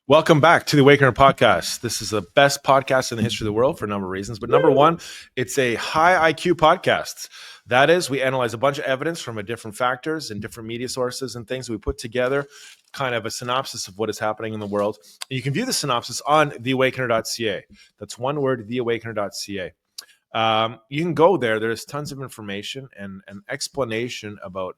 Welcome back to the Awakener podcast. This is the best podcast in the history of the world for a number of reasons. But number one, it's a high IQ podcast. That is, we analyze a bunch of evidence from different factors and different media sources and things. We put together kind of a synopsis of what is happening in the world. And you can view the synopsis on theawakener.ca. That's one word, theawakener.ca. You can go there. There's tons of information and an explanation about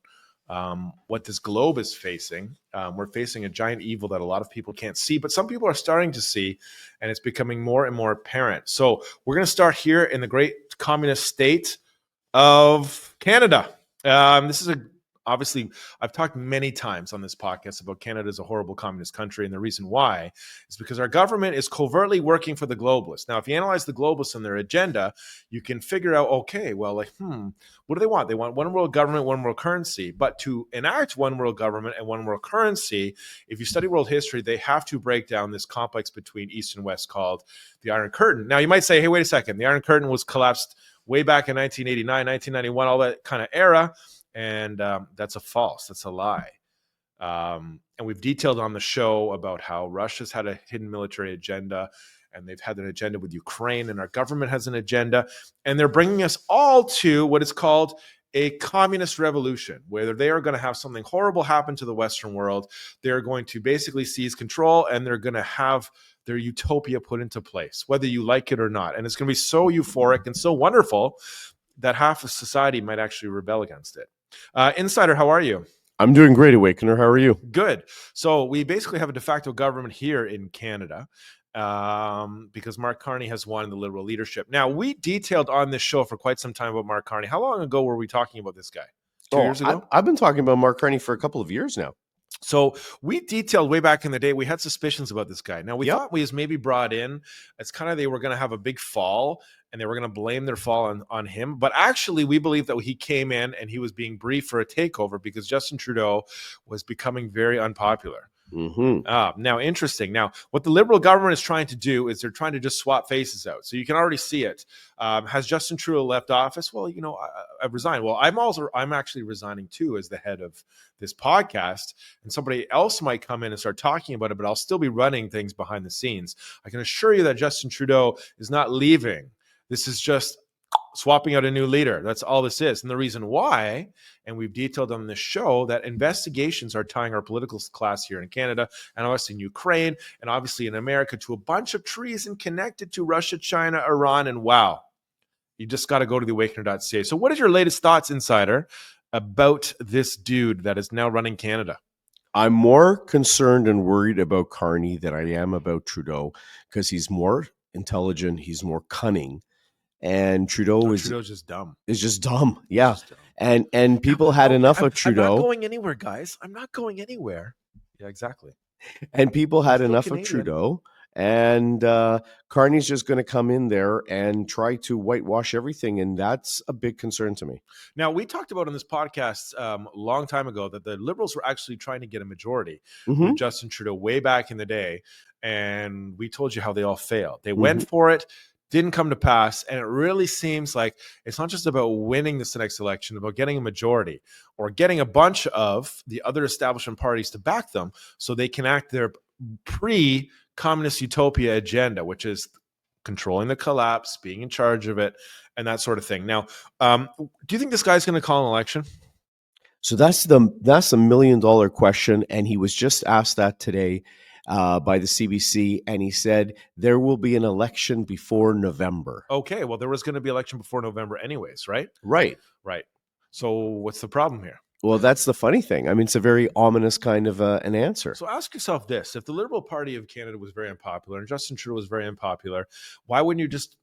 what this globe is facing. We're facing a giant evil that a lot of people can't see, but some people are starting to see, and it's becoming more and more apparent. So we're going to start here in the great communist state of Canada. This is obviously, I've talked many times on this podcast about Canada as a horrible communist country, and the reason why is because our government is covertly working for the globalists. Now, if you analyze the globalists and their agenda, you can figure out, okay, well, what do they want? They want one world government, one world currency. But to enact one world government and one world currency, if you study world history, they have to break down this complex between East and West called the Iron Curtain. Now, you might say, hey, wait a second. The Iron Curtain was collapsed way back in 1989, 1991, all that kind of era. And that's a false. That's a lie. And we've detailed on the show about how Russia's had a hidden military agenda, and they've had an agenda with Ukraine, and our government has an agenda. And they're bringing us all to what is called a communist revolution, where they are going to have something horrible happen to the Western world. They're going to basically seize control, and they're going to have their utopia put into place, whether you like it or not. And it's going to be so euphoric and so wonderful that half of society might actually rebel against it. Insider, how are you? I'm doing great, Awakener. How are you? Good. So we basically have a de facto government here in Canada because Mark Carney has won the Liberal leadership. Now, we detailed on this show for quite some time about Mark Carney. How long ago were we talking about this guy? 2 years ago? I've been talking about Mark Carney for a couple of years now. So we detailed way back in the day, we had suspicions about this guy. Now, we thought we was maybe brought in. It's kind of they were going to have a big fall, and they were going to blame their fall on him. But actually, we believe that he came in and he was being briefed for a takeover because Justin Trudeau was becoming very unpopular. Mm-hmm. Now, interesting. Now, what the Liberal government is trying to do is they're trying to just swap faces out. So you can already see it. Has Justin Trudeau left office? Well, I've resigned. Well, I'm actually resigning too as the head of this podcast, and somebody else might come in and start talking about it, but I'll still be running things behind the scenes. I can assure you that Justin Trudeau is not leaving. This is just swapping out a new leader. That's all this is. And the reason why, and we've detailed on this show, that investigations are tying our political class here in Canada and obviously in Ukraine and obviously in America to a bunch of treason connected to Russia, China, Iran, and wow. You just got to go to theawakener.ca. So what is your latest thoughts, Insider, about this dude that is now running Canada? I'm more concerned and worried about Carney than I am about Trudeau because he's more intelligent, he's more cunning. And Trudeau's just dumb. Is just dumb. Yeah. Just dumb. And people had enough of Trudeau. I'm not going anywhere, guys. I'm not going anywhere. Yeah, exactly. And people had enough of Trudeau. And Carney's just going to come in there and try to whitewash everything. And that's a big concern to me. Now, we talked about on this podcast a long time ago that the Liberals were actually trying to get a majority with Justin Trudeau way back in the day. And we told you how they all failed. They went for it. Didn't come to pass, and it really seems like it's not just about winning this next election, about getting a majority or getting a bunch of the other establishment parties to back them so they can act their pre-communist utopia agenda, which is controlling the collapse, being in charge of it, and that sort of thing. Now, do you think this guy's going to call an election? So that's a $1 million question, and he was just asked that today by the CBC, and he said there will be an election before November. Okay, well, there was going to be an election before November anyways, right? Right. So what's the problem here? Well, that's the funny thing. I mean, it's a very ominous kind of an answer. So ask yourself this. If the Liberal Party of Canada was very unpopular and Justin Trudeau was very unpopular, why wouldn't you just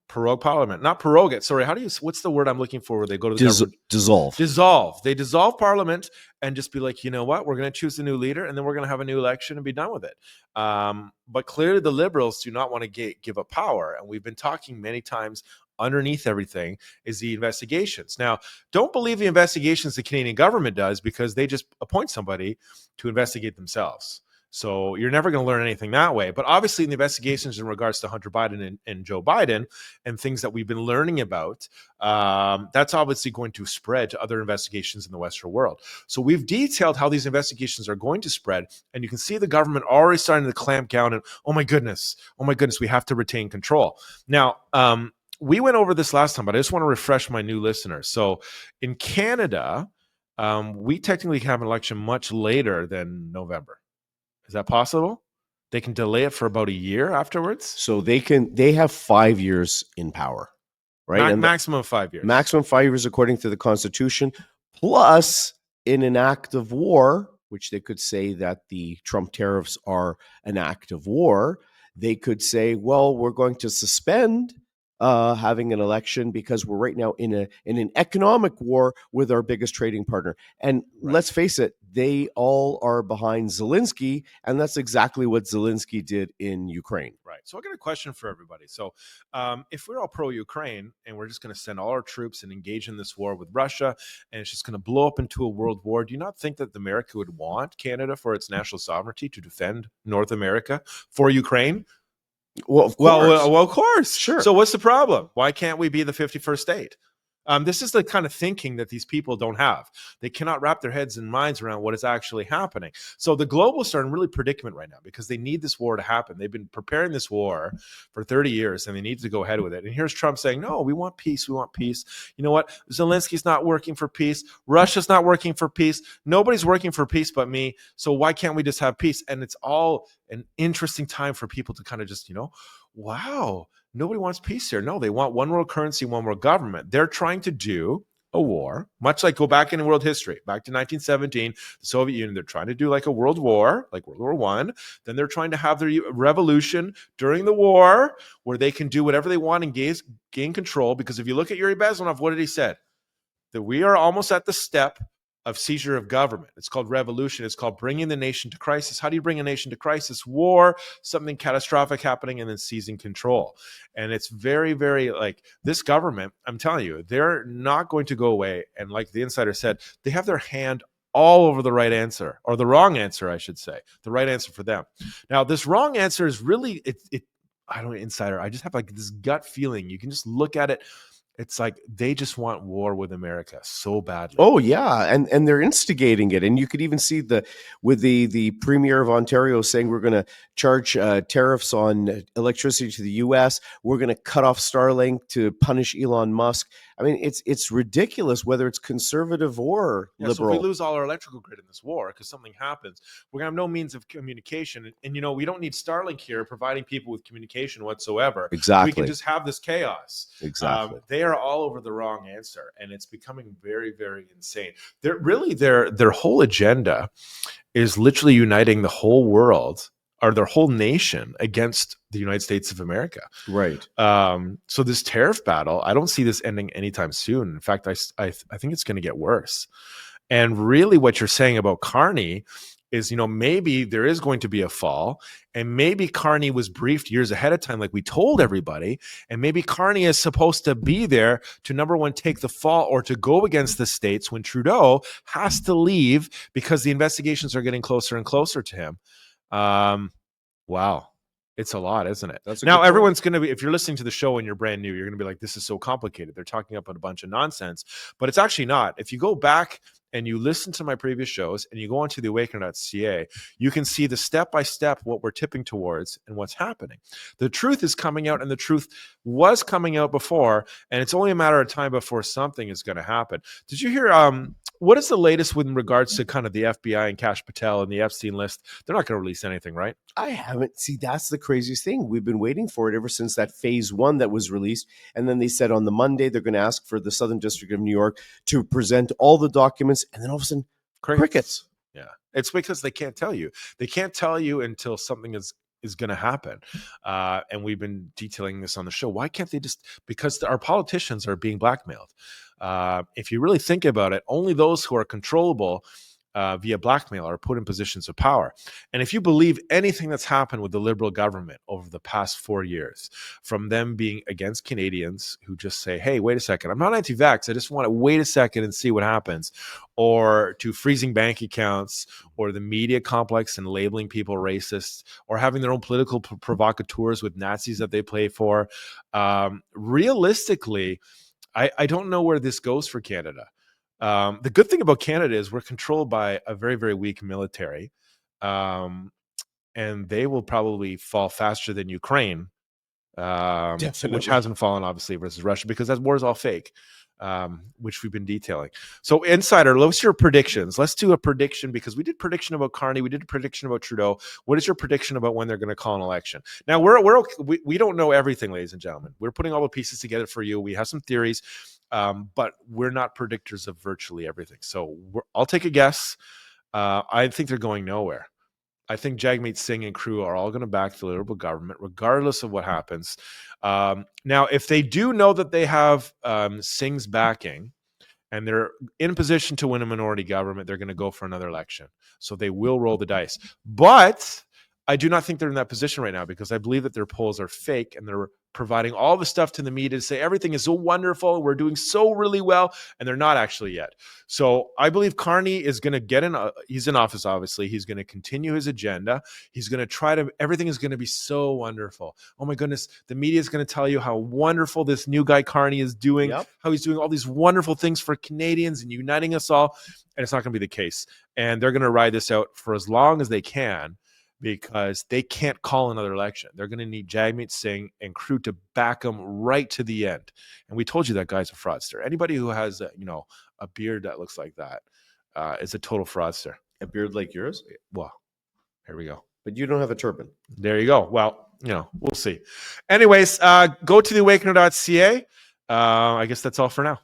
prorogue Parliament? Not prorogue it. Sorry, what's the word I'm looking for where they go to the government? Dissolve. They dissolve Parliament and just be like, you know what? We're going to choose a new leader and then we're going to have a new election and be done with it. But clearly the Liberals do not want to give up power. And we've been talking many times underneath everything is the investigations. Now, don't believe the investigations the Canadian government does because they just appoint somebody to investigate themselves. So you're never going to learn anything that way. But obviously, in the investigations in regards to Hunter Biden and Joe Biden and things that we've been learning about, that's obviously going to spread to other investigations in the Western world. So we've detailed how these investigations are going to spread, and you can see the government already starting to clamp down. And oh my goodness, we have to retain control. Now, we went over this last time, but I just want to refresh my new listeners. So in Canada, we technically have an election much later than November. Is that possible? They can delay it for about a year afterwards? So they have 5 years in power, right? Maximum 5 years. Maximum 5 years according to the Constitution, plus in an act of war, which they could say that the Trump tariffs are an act of war. They could say, well, we're going to suspend having an election because we're right now in an economic war with our biggest trading partner. And let's face it, they all are behind Zelensky, and that's exactly what Zelensky did in Ukraine. Right. So I got a question for everybody. So if we're all pro-Ukraine and we're just going to send all our troops and engage in this war with Russia, and it's just going to blow up into a world war, do you not think that America would want Canada for its national sovereignty to defend North America for Ukraine? Well, of course. Well, of course. Sure. So what's the problem? Why can't we be the 51st state? This is the kind of thinking that these people don't have. They cannot wrap their heads and minds around what is actually happening. So the globalists are in really predicament right now because they need this war to happen. They've been preparing this war for 30 years and they need to go ahead with it. And here's Trump saying, no, we want peace. We want peace. You know what? Zelensky's not working for peace. Russia's not working for peace. Nobody's working for peace but me. So why can't we just have peace? And it's all an interesting time for people to kind of just, wow, nobody wants peace here. No, they want one world currency, one world government. They're trying to do a war, much like go back in world history, back to 1917, the Soviet Union. They're trying to do like a world war, like World War I. Then they're trying to have their revolution during the war where they can do whatever they want and gain control. Because if you look at Yuri Bezmenov, what did he say? That we are almost at the step of seizure of government. It's called revolution. It's called bringing the nation to crisis. How do you bring a nation to crisis? War, something catastrophic happening, and then seizing control. And it's very, very like this government, I'm telling you, they're not going to go away. And like the insider said, they have their hand all over the right answer, or the wrong answer, I should say, the right answer for them. Now, this wrong answer is really, I don't know, insider. I just have like this gut feeling. You can just look at it. It's like they just want war with America so badly. Oh yeah, and they're instigating it, and you could even see the Premier of Ontario saying we're going to charge tariffs on electricity to the U.S. We're going to cut off Starlink to punish Elon Musk. I mean, it's ridiculous whether it's conservative or liberal. So if we lose all our electrical grid in this war because something happens, we're going to have no means of communication. And we don't need Starlink here providing people with communication whatsoever. Exactly. We can just have this chaos. Exactly. They are all over the wrong answer, and it's becoming very, very insane. Their whole agenda is literally uniting the whole world or their whole nation against the United States of America. Right. So this tariff battle, I don't see this ending anytime soon. In fact, I think it's going to get worse. And really what you're saying about Carney is, maybe there is going to be a fall, and maybe Carney was briefed years ahead of time, like we told everybody, and maybe Carney is supposed to be there to, number one, take the fall or to go against the states when Trudeau has to leave because the investigations are getting closer and closer to him. Wow. It's a lot, isn't it? Now, everyone's going to be, if you're listening to the show and you're brand new, you're going to be like, this is so complicated. They're talking about a bunch of nonsense, but it's actually not. If you go back and you listen to my previous shows and you go onto the Awakener.ca, you can see the step-by-step what we're tipping towards and what's happening. The truth is coming out, and the truth was coming out before, and it's only a matter of time before something is going to happen. Did you hear, what is the latest with regards to kind of the FBI and Kash Patel and the Epstein list? They're not going to release anything, right? I haven't. See, that's the craziest thing. We've been waiting for it ever since that phase 1 that was released. And then they said on the Monday, they're going to ask for the Southern District of New York to present all the documents. And then all of a sudden, crickets. Yeah. It's because they can't tell you. They can't tell you until something is going to happen. And we've been detailing this on the show. Why can't they just, because our politicians are being blackmailed. If you really think about it, only those who are controllable via blackmail or put in positions of power. And if you believe anything that's happened with the Liberal government over the past 4 years, from them being against Canadians who just say, hey, wait a second, I'm not anti-vax, I just want to wait a second and see what happens, or to freezing bank accounts, or the media complex and labeling people racist, or having their own political provocateurs with Nazis that they play for. Realistically, I don't know where this goes for Canada. The good thing about Canada is we're controlled by a very, very weak military, and they will probably fall faster than Ukraine, which Definitely. hasn't fallen, obviously, versus Russia, because that war is all fake, which we've been detailing. So, Insider, what's your predictions? Let's do a prediction, because we did prediction about Carney, we did a prediction about Trudeau. What is your prediction about when they're going to call an election? Now, we don't know everything, ladies and gentlemen. We're putting all the pieces together for you. We have some theories. But we're not predictors of virtually everything. So I'll take a guess. I think they're going nowhere. I think Jagmeet Singh and crew are all going to back the Liberal government, regardless of what happens. Now, if they do know that they have Singh's backing, and they're in position to win a minority government, they're going to go for another election. So they will roll the dice. But I do not think they're in that position right now, because I believe that their polls are fake, and they're providing all the stuff to the media to say everything is so wonderful, we're doing so really well, and they're not actually yet. So I believe Carney is going to get in. He's in office, obviously. He's going to continue his agenda. He's going to try to, everything is going to be so wonderful. Oh my goodness, the media is going to tell you how wonderful this new guy Carney is doing, how he's doing all these wonderful things for Canadians and uniting us all. And it's not going to be the case. And they're going to ride this out for as long as they can, because they can't call another election. They're going to need Jagmeet Singh and crew to back them right to the end. And we told you that guy's a fraudster. Anybody who has a beard that looks like that is a total fraudster. A beard like yours? Well, here we go. But you don't have a turban. There you go. Well, we'll see. Anyways, go to theawakener.ca. I guess that's all for now.